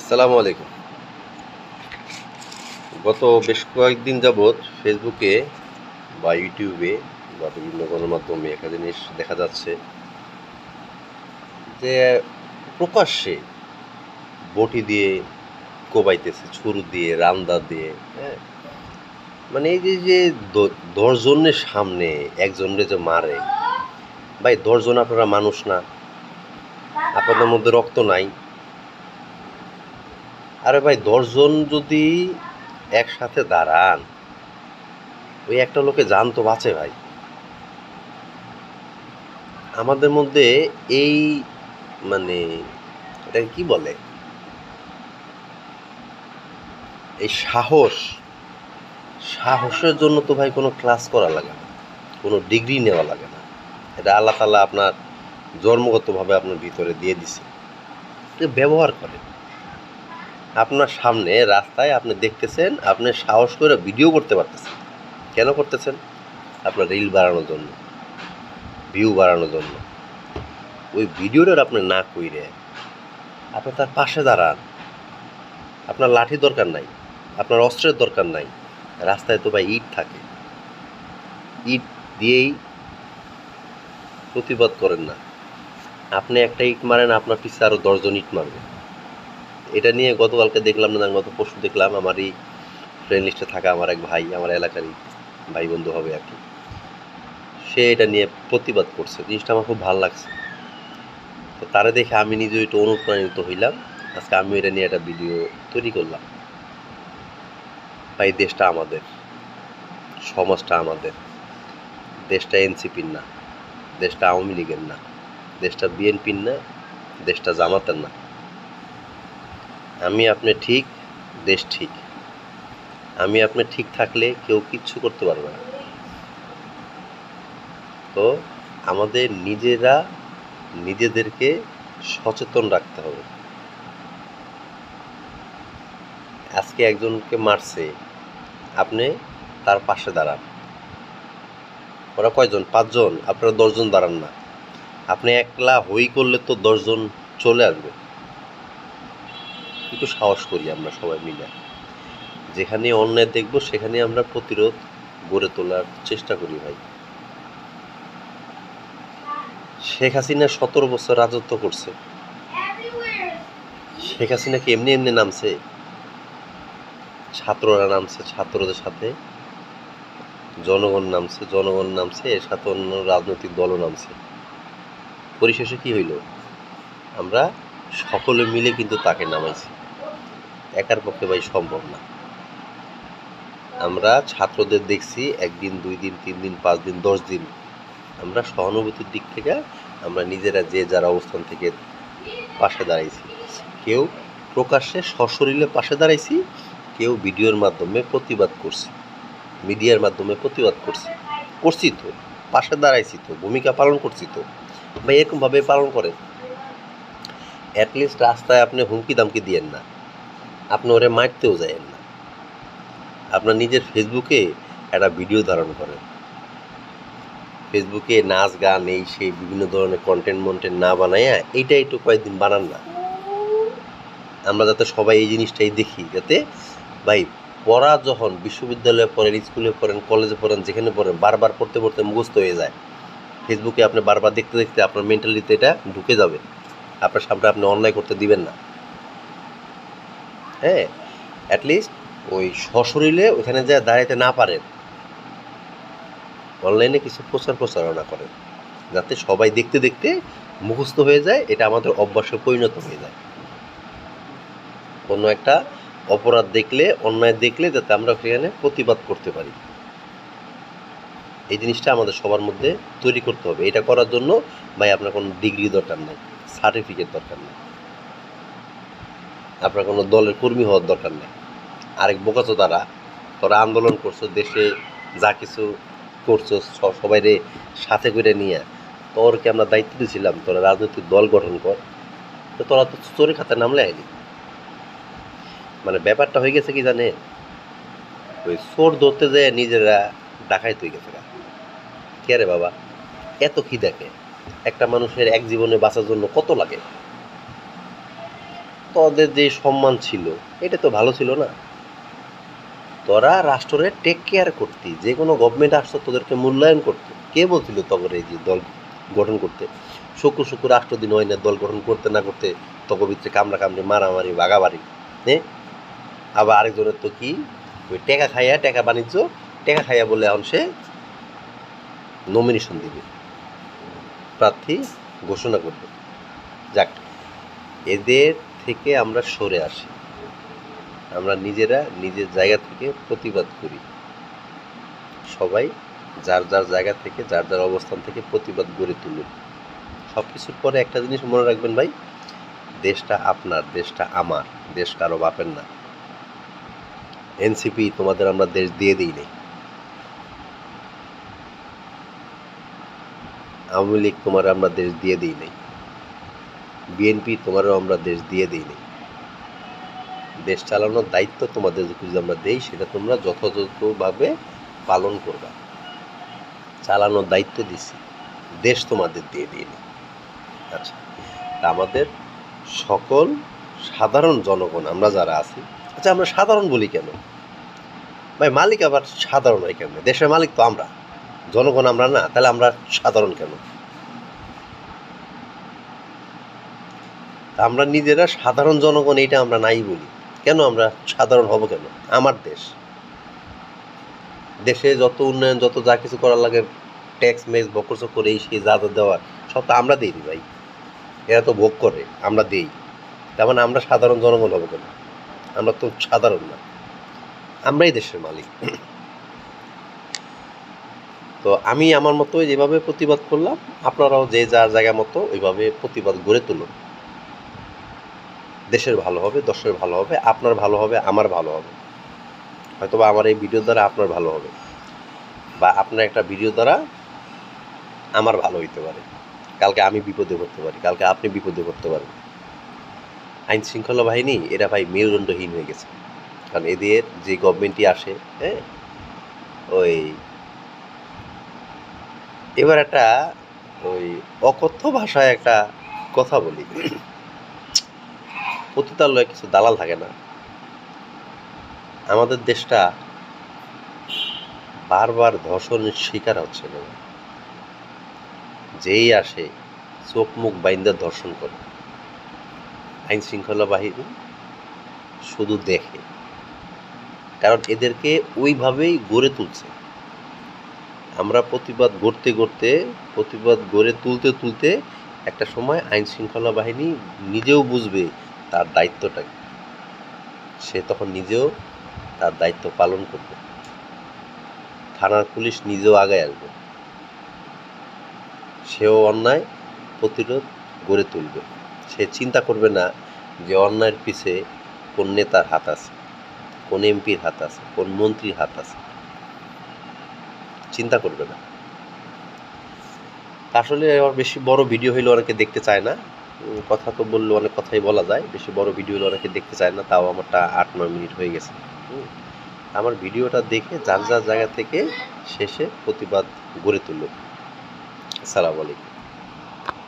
আসসালামু আলাইকুম। গত বেশ কয়েকদিন যাবৎ ফেসবুকে বা ইউটিউবে বা বিভিন্ন গণমাধ্যমে একটা জিনিস দেখা যাচ্ছে যে প্রকাশ্যে বটি দিয়ে কোবাইতেছে, ছুরি দিয়ে, রান্দা দিয়ে, হ্যাঁ? মানে এই যে ১০ জনের সামনে একজনরে যে মারে, ভাই ১০ জন আপনারা মানুষ না? আপনাদের মধ্যে রক্ত নাই? আরে ভাই ১০ জন যদি একসাথে দাঁড়ান, ওই একটা লোকে জান তো বাঁচে ভাই। আমাদের মধ্যে এই মানে এটাকে কি বলে, এই সাহসের জন্য তো ভাই কোনো ক্লাস করা লাগে না, কোনো ডিগ্রি নেওয়া লাগে না। এটা আল্লাহ তাআলা আপনার জন্মগতভাবে আপনার ভিতরে দিয়ে দিছে, ব্যবহার করেন। আপনার সামনে রাস্তায় আপনি দেখতেছেন, আপনি সাহস করে ভিডিও করতে পারতেছেন। কেন করতেছেন? আপনার রিল বাড়ানোর জন্য, ভিউ বাড়ানোর জন্য। ওই ভিডিওটার আপনি না কইরে আপনি তার পাশে দাঁড়ান। আপনার লাঠি দরকার নাই, আপনার অস্ত্রের দরকার নাই। রাস্তায় তো ভাই ইট থাকে, ইট দিয়েই প্রতিবাদ করেন না। আপনি একটা ইট মারেন, আপনার পিছনে আরও ১০ জন ইট মারবে। এটা নিয়ে গতকালকে দেখলাম, না গত পরশু দেখলাম, আমারই ফ্রেন্ড লিস্টে থাকা আমার এক ভাই, আমার এলাকারই ভাই বন্ধু হবে আর কি, সে এটা নিয়ে প্রতিবাদ করছে। জিনিসটা আমার খুব ভালো লাগছে। তো তারে দেখে আমি নিজেও একটু অনুপ্রাণিত হইলাম। আজকে আমি এটা নিয়ে একটা ভিডিও তৈরি করলাম। ভাই দেশটা আমাদের, সমাজটা আমাদের, দেশটা এনসিপির না, দেশটা আওয়ামী লীগের না, দেশটা বিএনপির না, দেশটা জামাতের না। আমি আপনি ঠিক, দেশ ঠিক। আমি আপনি ঠিক থাকলে কেউ কিচ্ছু করতে পারবে না। তো আমাদের নিজেদেরকে সচেতন রাখতে হবে। আজকে একজনকে মারছে, আপনি তার পাশে দাঁড়ান। ওরা কয়জন? ৫ জন, আপনারা ১০ জন দাঁড়ান না। আপনি একলা হই করলে তো ১০ জন চলে আসবে। একটু সাহস করি আমরা সবাই মিলে। যেখানে অন্যায় দেখব সেখানে আমরা প্রতিরোধ গড়ে তোলার চেষ্টা করি ভাই। শেখ হাসিনা ১৭ বছর রাজত্ব করছে। শেখ হাসিনা কি এমনি এমনি নামছে? ছাত্ররা নামছে, ছাত্রদের সাথে জনগণ নামছে, এর সাথে অন্য রাজনৈতিক দলও নামছে। পরিশেষে কি হইল? আমরা সকলে মিলে কিন্তু তাকে নামাইছি। একার পক্ষে ভাই সম্ভব না। আমরা ছাত্রদের দেখছি ১ দিন, ২ দিন, ৩ দিন, ৫ দিন, ১০ দিন। আমরা সহানুভূতির দিক থেকে আমরা নিজেরা যে যার অবস্থান থেকে পাশে দাঁড়াইছি। কেউ প্রকাশ্যে সশরীরে পাশে দাঁড়াইছি, কেউ ভিডিওর মাধ্যমে প্রতিবাদ করছি, মিডিয়ার মাধ্যমে প্রতিবাদ করছি তো, পাশে দাঁড়াইছি তো, ভূমিকা পালন করছি তো। বা এরকমভাবে পালন করেন। অ্যাটলিস্ট রাস্তায় আপনি হুমকি দামকি দিয়েন না, আপনি ওরে মারতেও যায়েন না। আপনার নিজের ফেসবুকে একটা ভিডিও ধারণ করেন, ফেসবুকে নাচ গান এই সেই বিভিন্ন ধরনের কন্টেন্ট না বানাইয়া এইটা একটু কয়েকদিন বানান না। আমরা যাতে সবাই এই জিনিসটাই দেখি, যাতে ভাই পড়া যখন বিশ্ববিদ্যালয়ে পড়েন, স্কুলে পড়েন, কলেজে পড়েন, যেখানে পড়েন, বারবার পড়তে পড়তে মুখস্থ হয়ে যায়। ফেসবুকে আপনি বারবার দেখতে দেখতে আপনার মেন্টালিতে এটা ঢুকে যাবে। আপনার সামনে আপনি অন্যায় করতে দিবেন না। হ্যাঁ, অ্যাটলিস্ট ওই সশরীরে ওইখানে যা দাঁড়াইতে না পারেন, অনলাইনে কিছু প্রচারণা করেন, যাতে সবাই দেখতে দেখতে মুখস্থ হয়ে যায়, এটা আমাদের অভ্যাসে পরিণত হয়ে যায়। কোনো একটা অপরাধ দেখলে, অন্যায় দেখলে যাতে আমরা সেখানে প্রতিবাদ করতে পারি। এই জিনিসটা আমাদের সবার মধ্যে তৈরি করতে হবে। এটা করার জন্য ভাই আপনার কোনো ডিগ্রি দরকার নেই, সার্টিফিকেট দরকার নেই, আপনার কোনো দলের কর্মী হওয়ার দরকার নেই। আরেক বোকাচোদারা, তোরা আন্দোলন করছো, দেশে যা কিছু করছো সবাইরে সাথে করে নিয়ে, তোরকে আমরা দায়িত্ব দিয়েছিলাম তোরা রাজনৈতিক দল গঠন কর, তো তোরা তো চোরের খাতায় নামলে আইনি। মানে ব্যাপারটা হয়ে গেছে কি জানে, ওই চোর ধরতে যায় নিজেরা ডাকাইত হয়ে গেছে। কে রে বাবা, এত কি দেখে? একটা মানুষের এক জীবনে বাঁচার জন্য কত লাগে? তোদের যে সম্মান ছিল এটা তো ভালো ছিল না। তোরা রাষ্ট্রের টেক কেয়ার করতি, যে কোনো গভর্নমেন্ট আসতো তোদেরকে মূল্যায়ন করতো। কে বলছিল তখন এই যে দল গঠন করতে? শুক্র শুক্র রাষ্ট্র দিন হয় না, দল গঠন করতে না করতে তক ভিতরে কামড়া কামড়ি মারামারি বাগাবাড়ি। হ্যাঁ, আবার আরেকজনের তো কি ওই টেকা খাইয়া, টেকা বাণিজ্য, টেকা খাইয়া বলে এখন সে নমিনেশন দিবে, প্রার্থী ঘোষণা করবে। যাক, এদের থেকে আমরা সরে আসি, আমরা নিজেরা নিজের জায়গা থেকে প্রতিবাদ করি। সবাই যার যার জায়গা থেকে, যার যার অবস্থান থেকে প্রতিবাদ গড়ে তুলুন। সব কিছুর পরে একটা জিনিস মনে রাখবেন ভাই, দেশটা আপনার, দেশটা আমার, দেশ কারো বাপের না। এনসিপি তোমাদের আমরা দেশ দিয়ে দিই নাই, আওয়ামী লীগ তোমার আমরা দেশ দিয়ে দিই নাই, বিএনপি তোমারও আমরা দেশ দিয়ে দিই নাই। দেশ চালানোর দায়িত্ব তোমাদের যদি আমরা দেই, সেটা তোমরা যথাযথভাবে পালন করবা। চালানোর দায়িত্ব দিছি, দেশ তোমাদের দিয়ে দিইনি। আচ্ছা, আমাদের সকল সাধারণ জনগণ আমরা যারা আছি, আচ্ছা আমরা সাধারণ বলি কেন ভাই? মালিক আবার সাধারণ হয় কেন? দেশের মালিক তো আমরা, জনগণ আমরা না, তাহলে আমরা সাধারণ কেন? আমরা নিজেরা সাধারণ জনগণ, এইটা আমরা নাই বলি কেন? আমরা সাধারণ হব কেন? আমার দেশ, দেশে যত উন্নয়ন, যত যা কিছু করার লাগে, ট্যাক্স মেক্স বকর করে এই সেই যা যা দেওয়ার সব তো আমরা দিই ভাই। এরা তো ভোগ করে, আমরা দিই। তার মানে আমরা সাধারণ জনগণ হবো কেন? আমরা তো সাধারণ না, আমরাই দেশের মালিক। তো আমি আমার মতো যেভাবে প্রতিবাদ করলাম, আপনারাও যে যার জায়গা মতো ওইভাবে প্রতিবাদ গড়ে তুলুন। দেশের ভালো হবে, দশের ভালো হবে, আপনার ভালো হবে, আমার ভালো হবে। হয়তোবা আমার এই ভিডিও দ্বারা আপনার ভালো হবে, বা আপনার একটা ভিডিও দ্বারা আমার ভালো হইতে পারে। কালকে আমি বিপদে পড়তে পারি, কালকে আপনি বিপদে পড়তে পারেন। আইন শৃঙ্খলা বাহিনী এরা ভাই মেরুদণ্ডহীন হয়ে গেছে। কারণ এদের যে গভর্নমেন্টই আসে, হ্যাঁ, ওই এবার একটা ওই অকথ্য ভাষায় একটা কথা বলি, পতিতালয়ে কিছু দালাল থাকে না? আমাদের দেশটা বারবার ধর্ষণের শিকার হচ্ছে না। যেই আসে চোখ মুখ বাইন্দা ধর্ষণ করে। আইন শৃঙ্খলা বাহিনী শুধু দেখে, কারণ এদেরকে ওইভাবেই গড়ে তুলছে। আমরা প্রতিবাদ গড়ে তুলতে একটা সময় আইন শৃঙ্খলা বাহিনী নিজেও বুঝবে তার দায়িত্বটা, সে তখন নিজেও তার দায়িত্ব পালন করবে। থানার পুলিশ নিজেও আগে আসবে, সেও অন্যায় প্রতিরোধ গড়ে তুলবে। সে চিন্তা করবে না যে অন্যায়ের পিছে কোন নেতার হাত আছে, কোন এমপির হাত আছে, কোন মন্ত্রীর হাত আছে, চিন্তা করবে না। আসলে বেশি বড় ভিডিও হইলে অনেকে দেখতে চায় না। কথা তো বললে অনেক কথাই বলা যায়, বেশি বড় ভিডিও হলে অনেকে দেখতে চায় না। তাও আমারটা 8-9 মিনিট হয়ে গেছে। আমার ভিডিওটা দেখে যার যার জায়গা থেকে শেষে প্রতিবাদ গড়ে তুলুন। আসসালামু আলাইকুম।